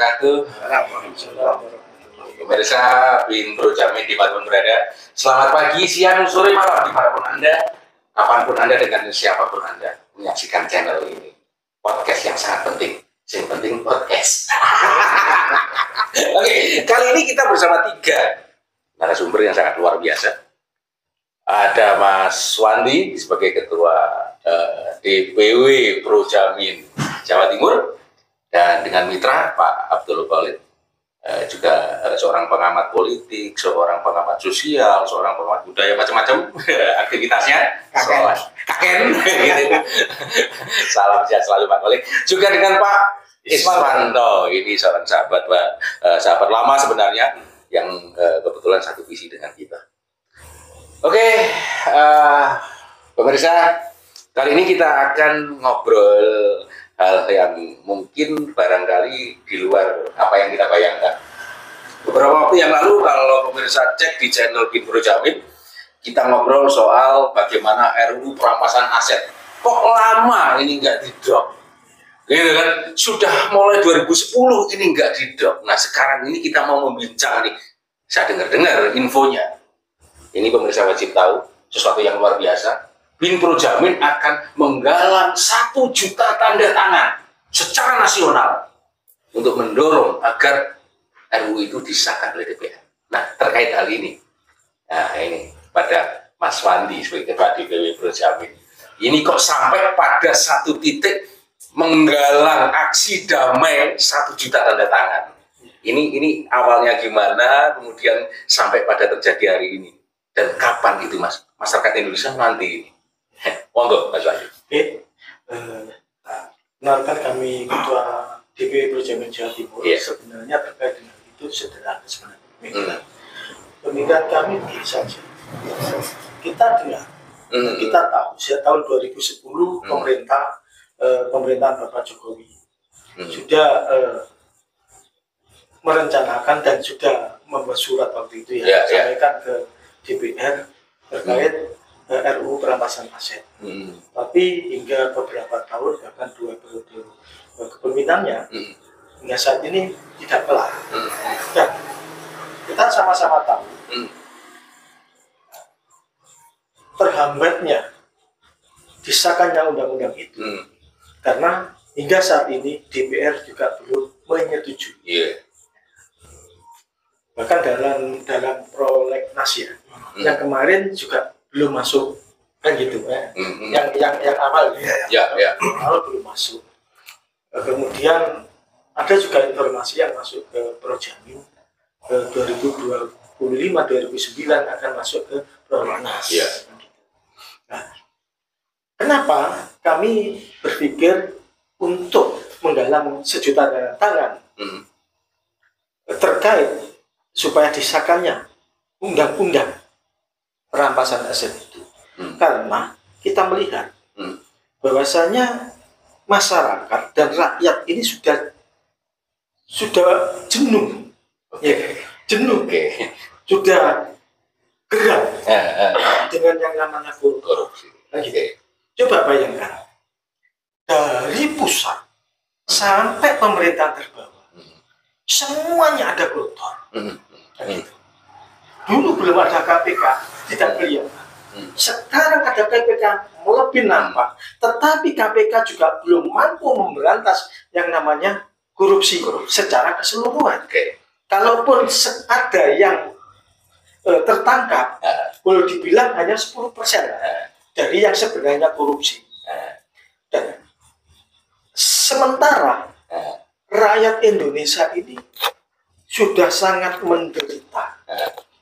wabarakatuh. Pemirsa Bin Bro Jamin dimanapun berada, selamat pagi, siang, sore, malam dimanapun Anda, kapanpun Anda dengan siapapun Anda menyaksikan channel ini. Podcast yang sangat penting, yang penting podcast. Oke, kali ini kita bersama 3 narasumber yang sangat luar biasa. Ada Mas Wandi sebagai Ketua DPW Bro Jamin Jawa Timur, dan dengan mitra Pak Abdul Khalid, juga seorang pengamat politik, seorang pengamat sosial, seorang pengamat budaya, macam-macam aktivitasnya. Kakek. Salam sehat selalu Pak Khalid. Juga dengan Pak Iswanto, ini seorang sahabat Pak, sahabat lama sebenarnya yang kebetulan satu visi dengan kita. Oke, pemirsa, kali ini kita akan ngobrol hal yang mungkin barangkali di luar apa yang kita bayangkan. Beberapa waktu yang lalu kalau pemirsa cek di channel Bin Bro Jamin, kita ngobrol soal bagaimana RUU perampasan aset. Kok lama ini nggak di-drop? Gitu kan? Sudah mulai 2010 ini nggak di-drop. Nah sekarang ini kita mau membincang nih. Saya dengar infonya. Ini pemirsa wajib tahu sesuatu yang luar biasa. Bin Bro Jamin akan menggalang 1 juta tanda tangan secara nasional untuk mendorong agar RUU itu disahkan oleh DPR. Nah, terkait hal ini, nah ini pada Mas Wandi sebagai Ketua DPW Bro Jamin, ini kok sampai pada satu titik menggalang aksi damai 1 juta tanda tangan. Ini awalnya gimana, kemudian sampai pada terjadi hari ini, dan kapan itu Mas masyarakat Indonesia nanti ini? Monggo Mas Wahyu. Oke, kenalkan kami Ketua DPW Bro Jamin Jawa Timur. Sebenarnya terkait dengan itu sederhana sebenarnya. Pemikiran kami biasa saja. Kita dengar, kita tahu. Sejak tahun 2010 pemerintahan Bapak Jokowi sudah merencanakan dan sudah membuat surat waktu itu sampaikan ke DPR terkait RUU perampasan aset. Tapi hingga beberapa tahun, bahkan 2 periode kepemimpinannya, hingga saat ini tidak kelar. Dan kita sama-sama tahu terhambatnya disahkannya undang-undang itu karena hingga saat ini DPR juga belum menyetujui. Bahkan dalam prolegnas yang kemarin juga belum masuk, kan gitu ya. Yang awal awal belum masuk. Kemudian ada juga informasi yang masuk ke Bro Jamin 2025-2009 akan masuk ke prolegnas. Nah, kenapa kami berpikir untuk menggalang 1 juta tanda tangan terkait supaya disahkannya undang-undang perampasan aset itu? Karena kita melihat bahwasanya masyarakat dan rakyat ini sudah jenuh, sudah geram dengan yang namanya korupsi. Coba bayangkan, dari pusat sampai pemerintahan terbawah, semuanya ada koruptor. Dulu belum ada KPK, tidak kelihatan. Sekarang ada KPK, lebih nampak. Tetapi KPK juga belum mampu memberantas yang namanya korupsi secara keseluruhan. Kalaupun ada yang tertangkap, boleh dibilang hanya 10% dari yang sebenarnya korupsi. Dan sementara rakyat Indonesia ini sudah sangat menderita.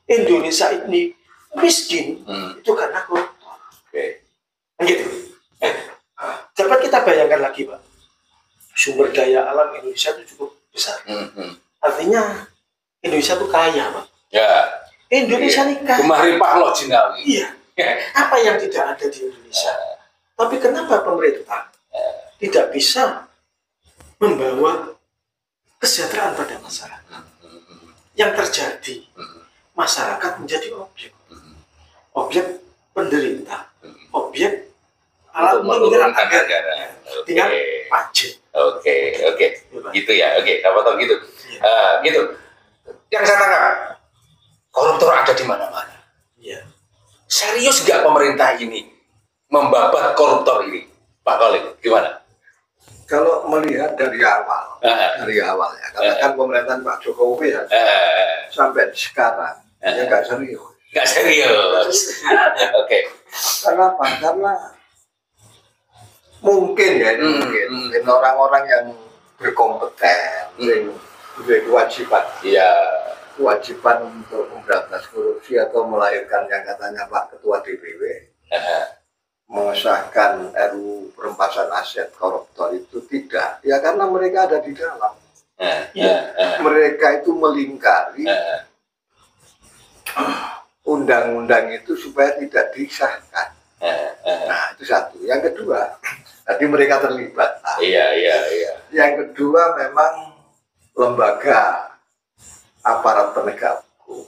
Indonesia ini miskin itu karena koruptor. Gitu. Dapat kita bayangkan lagi, Pak. Sumber daya alam Indonesia itu cukup besar. Artinya Indonesia itu kaya, Pak. Indonesia ini kaya. Gemah loh Jinawi. Iya. Apa yang tidak ada di Indonesia? Tapi kenapa pemerintah tidak bisa membawa kesejahteraan pada masyarakat? Yang terjadi, masyarakat menjadi objek penderita, objek alat menurunkan harga dengan pajak. Oke, gitu ya. Oke, dapat tahu gitu. Gitu. Yang saya tangkap, koruptor ada di mana-mana. Iya. Serius nggak pemerintah ini membabat koruptor ini, Pak Khalid? Gimana? Kalau melihat dari awal ya, katakan pemerintahan Pak Jokowi ya, sampai sekarang ya nggak serius. Nggak serius. Oke. Kenapa? Karena mungkin ya, mungkin orang-orang yang berkompeten, yang punya kewajiban untuk memberantas korupsi atau melahirkan yang katanya Pak Ketua DPW mengesahkan RUU perampasan aset koruptor itu tidak, ya karena mereka ada di dalam. Mereka itu melingkari undang-undang itu supaya tidak disahkan. Nah, itu satu. Yang kedua, tadi mereka terlibat. Yang kedua, memang lembaga aparat penegak hukum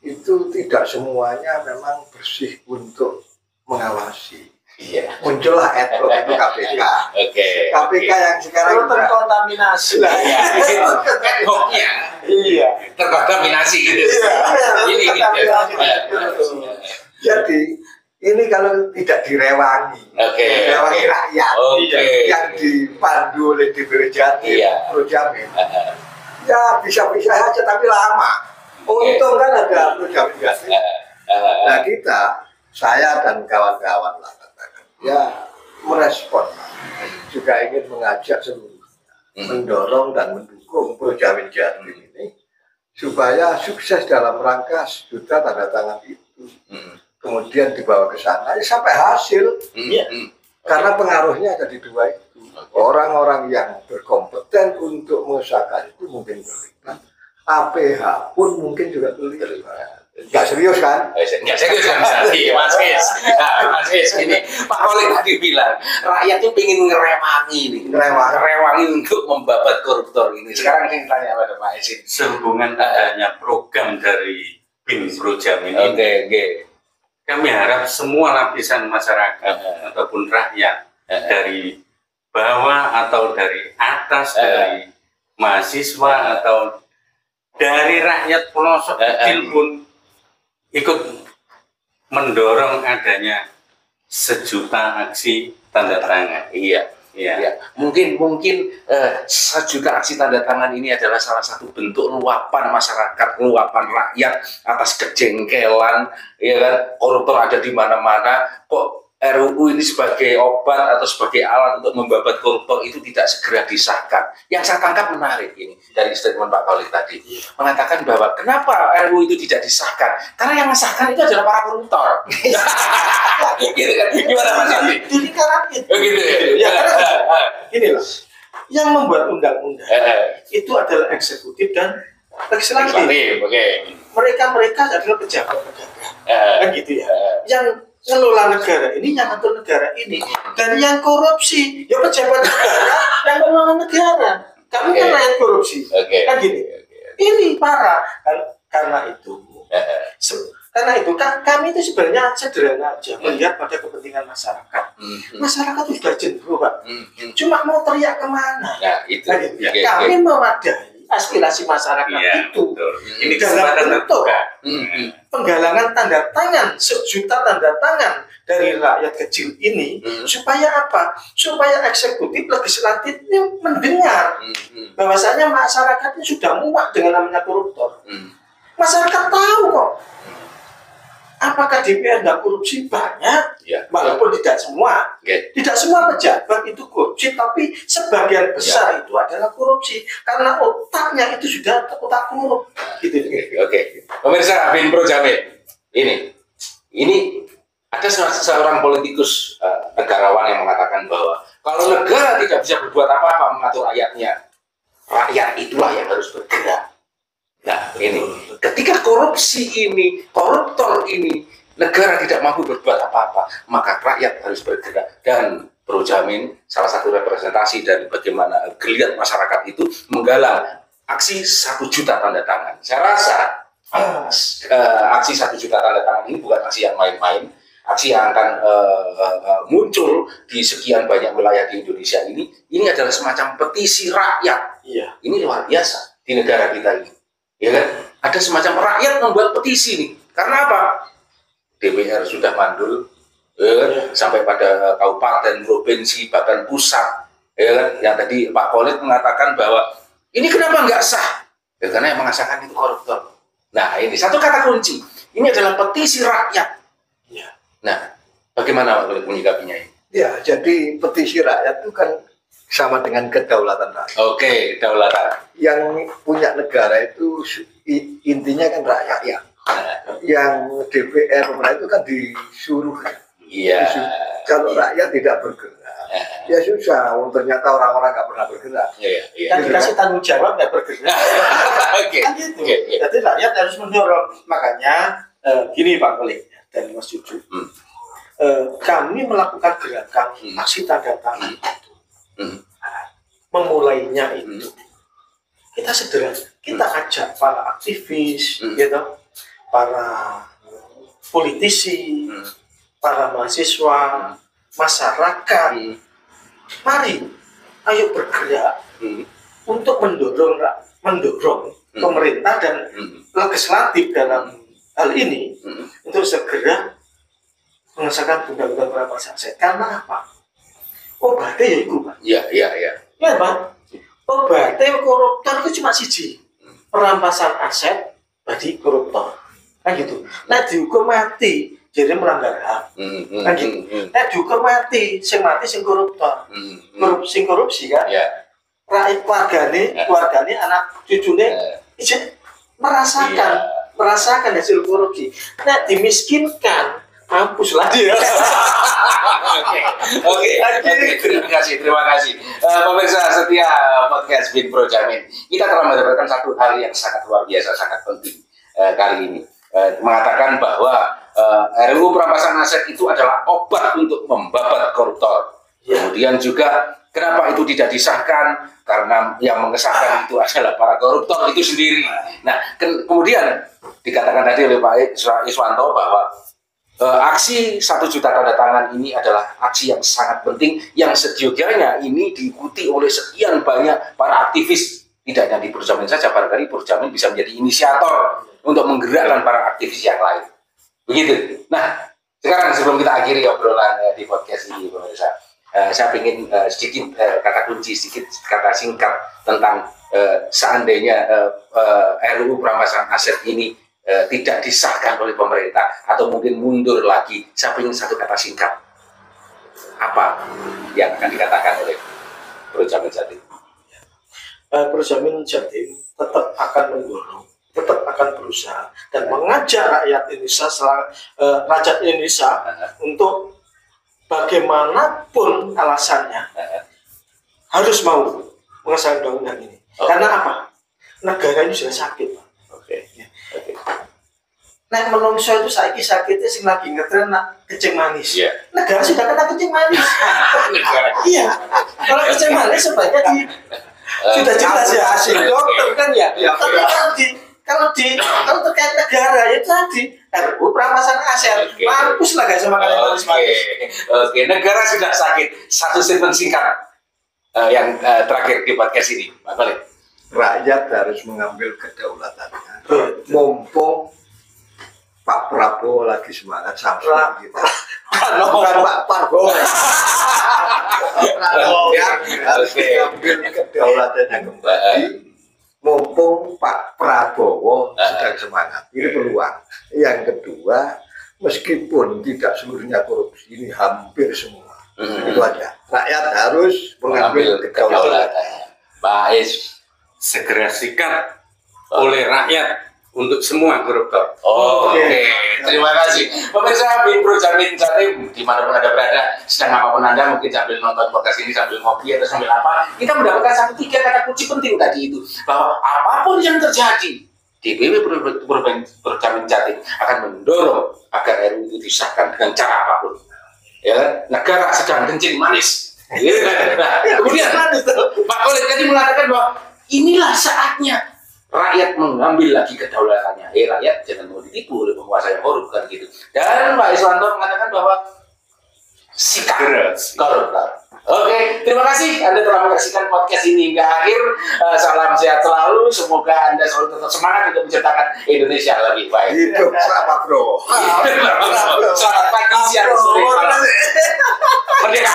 itu tidak semuanya memang bersih untuk mengawasi. Muncullah ad hoc itu KPK. KPK yang sekarang terkontaminasi. Ad hoc-nya terkontaminasi gitu. Jadi ini kalau tidak direwangi, direwangi rakyat yang dipandu oleh DPW Jatim, Projamin, ya bisa-bisa saja tapi lama. Untung kan ada Projamin Jatim. Nah saya dan kawan-kawan lah katakan, ya merespon, juga ingin mengajak seluruhnya, mendorong dan mendukung Projamin Jatim ini supaya sukses dalam rangka 1 juta tanda tangan itu. Kemudian dibawa ke sana sampai hasil, karena pengaruhnya ada di dua itu. Orang-orang yang berkompeten untuk mengesahkan itu mungkin terlibat, APH pun mungkin juga terlibat. Nggak serius kan? Nggak serius kan? Mas Is, ini Pak Khalid tadi bilang rakyat itu pengen ngerewangi untuk membabat koruptor ini. Sekarang saya tanya pada Pak Is, sehubungan adanya program dari BIN Projamin ini, kami harap semua lapisan masyarakat ataupun rakyat dari bawah atau dari atas, dari mahasiswa atau dari rakyat pelosok kecil pun ikut mendorong adanya 1 juta aksi tanda tangan. Mungkin 1 juta aksi tanda tangan ini adalah salah satu bentuk luapan masyarakat, luapan rakyat atas kejengkelan, ya kan, koruptor ada di mana-mana. Kok RUU ini sebagai obat atau sebagai alat untuk membabat koruptor itu tidak segera disahkan? Yang saya tangkap menarik ini dari statement Pak Khalid tadi, mengatakan bahwa kenapa RUU itu tidak disahkan? Karena yang mengesahkan itu adalah para koruptor. Gitu kan? Gimana Mas Indi? Jadi karena itu. Gitu ya. Gini loh, yang membuat undang-undang itu adalah eksekutif dan legislatif. Mereka adalah pejabat negara, kan gitu ya. Yang ngelola negara ini, yang ngatur negara ini, dan yang korupsi, ya pejabat negara yang ngelola negara. Kami kan rakyat korupsi, kan gini. Ini parah, karena itu. Karena itu kami itu sebenarnya sederhana aja melihat pada kepentingan masyarakat. Masyarakat sudah jenuh, Pak. Cuma mau teriak kemana? Kami mewadahi aspirasi masyarakat itu. Ini kesempatan bentuk penggalangan tanda tangan, 1 juta tanda tangan dari rakyat kecil ini, supaya apa? Supaya eksekutif, legislatif ini mendengar bahwasanya masyarakatnya sudah muak dengan namanya koruptor. Masyarakat tahu kok. Apakah DPR nggak korupsi? Banyak, walaupun tidak semua. Tidak semua pejabat itu korupsi, tapi sebagian besar itu adalah korupsi karena otaknya itu sudah otak korup. Gitu. Pemirsa BIN Projamin, ini ada seorang politikus negarawan yang mengatakan bahwa kalau negara tidak bisa berbuat apa-apa mengatur rakyatnya, rakyat itulah yang harus bergerak. Nah, ini ketika korupsi ini, koruptor ini, negara tidak mampu berbuat apa-apa, maka rakyat harus bergerak. Dan Projamin salah satu representasi dari bagaimana geliat masyarakat itu menggalang aksi 1 juta tanda tangan. Saya rasa aksi 1 juta tanda tangan ini bukan aksi yang main-main, aksi yang akan muncul di sekian banyak wilayah di Indonesia ini adalah semacam petisi rakyat. Iya. Ini luar biasa di negara kita ini, ya kan? Ada semacam rakyat membuat petisi nih. Karena apa? DPR sudah mandul, sampai pada kabupaten, provinsi, bahkan pusat, ya kan? Yang tadi Pak Khalid mengatakan bahwa ini kenapa nggak sah? Ya, karena yang mengesahkan itu koruptor. Nah, ini satu kata kunci. Ini adalah petisi rakyat. Ya. Nah, bagaimana Pak Khalid menyikapinya ini? Ya, jadi petisi rakyat itu kan sama dengan kedaulatan rakyat. Oke, kedaulatan. Yang punya negara itu intinya kan rakyat ya. Yang DPR itu kan disuruh. Iya. Kalau rakyat tidak bergerak, ya susah. Ternyata orang-orang nggak pernah bergerak. Iya. Kan dikasih tanggung jawab nggak bergerak. Oke. Kan gitu. Jadi rakyat harus mendorong. Makanya gini Pak Khalid dan Mas Cucu. Kami melakukan gerakan aksi tanda tangan itu. Memulainya itu. Kita sederhana. Kita ajak para aktivis, gitu, para politisi, para mahasiswa, masyarakat, mari, ayo bergerak untuk mendorong pemerintah dan legislatif dalam hal ini untuk segera mengesahkan undang-undang perampasan aset. Karena apa? Obatnya ya itu, Pak. Iya. Ya, Pak. Obatnya koruptor itu cuma siji. Perampasan aset bagi koruptor. Kan gitu. Nah, dihukum mati. Jadi melanggar HAM. Kan gitu. Nah, dihukum mati. Sing koruptor. Sing korupsi kan. Rakyat keluargane anak cucune merasakan hasil korupsi. Nah, dimiskinkan, mampus lah dia. Oke. Terima kasih. Pemirsa setia podcast Bin Pro Jamin. Kita telah mendapatkan satu hal yang sangat luar biasa, sangat penting kali ini. Mengatakan bahwa RUU perampasan aset itu adalah obat untuk membabat koruptor. Kemudian juga kenapa itu tidak disahkan? Karena yang mengesahkan itu adalah para koruptor itu sendiri. Nah, kemudian dikatakan tadi oleh Pak Iswanto bahwa aksi 1 juta tanda tangan ini adalah aksi yang sangat penting yang seyogyanya ini diikuti oleh sekian banyak para aktivis. Tidak hanya di Purjamin saja, barangkali Purjamin bisa menjadi inisiator untuk menggerakkan para aktivis yang lain. Begitu. Nah, sekarang sebelum kita akhiri obrolan di podcast ini, pemirsa, saya ingin sedikit kata kunci, sedikit kata singkat tentang seandainya RUU perampasan aset ini tidak disahkan oleh pemerintah atau mungkin mundur lagi. Saya ingin satu kata singkat. Apa yang akan dikatakan oleh Purjamin Jatim? Purjamin Jatim tetap akan mendorong, tetap akan berusaha dan mengajak rakyat Indonesia untuk bagaimanapun alasannya harus mau mengesahkan undang-undang ini. Karena apa? Negara ini sudah sakit. Oke. Nah, menungso itu sakitnya sing lagi ngetren kencing manis. Negara sudah kena kencing manis. Iya. Kalau kencing manis sebaiknya sudah jelas ya hasil dokter kan ya. Tapi kalau terkait negara itu tadi RUU perampasan aset, mampus lah guys sama kalian manis. Oke, negara sudah sakit. Satu statement singkat yang terakhir di podcast ini, Pak Khalid. Rakyat harus mengambil kedaulatannya. Mumpung Pak Prabowo lagi semangat sama kita. Bukan Pak Prabowo. Rakyat harus mengambil kedaulatannya kembali. Mumpung Pak Prabowo sedang semangat. Ini peluang. Yang kedua, meskipun tidak seluruhnya korupsi, ini hampir semua. Itu aja. Rakyat harus mengambil kedaulatan. Baik. Segera sikat oleh rakyat untuk semua koruptor. Oke. Terima kasih. Pemirsa Bin Pro Jamin Jatim, dimanapun Anda berada, sedang apapun Anda, mungkin sambil nonton podcast ini, sambil ngopi atau sambil apa, kita mendapatkan 3 kata kunci penting tadi itu, bahwa apapun yang terjadi, DPW Pro Jamin Jatim akan mendorong agar RUU itu disahkan dengan cara apapun. Ya, negara sedang kencing manis. Nah, kemudian Pak Khalid tadi mengatakan bahwa inilah saatnya rakyat mengambil lagi kedaulatannya. Rakyat jangan mau ditipu oleh penguasa yang korup kan gitu. Dan Pak Iswanto mengatakan bahwa sikap koruptor. Oke, terima kasih Anda telah menyaksikan podcast ini hingga akhir. Salam sehat selalu. Semoga Anda selalu tetap semangat untuk menciptakan Indonesia lebih baik. Hidup sama bro. Selamat pagi, siang, sore, malam. Merdeka.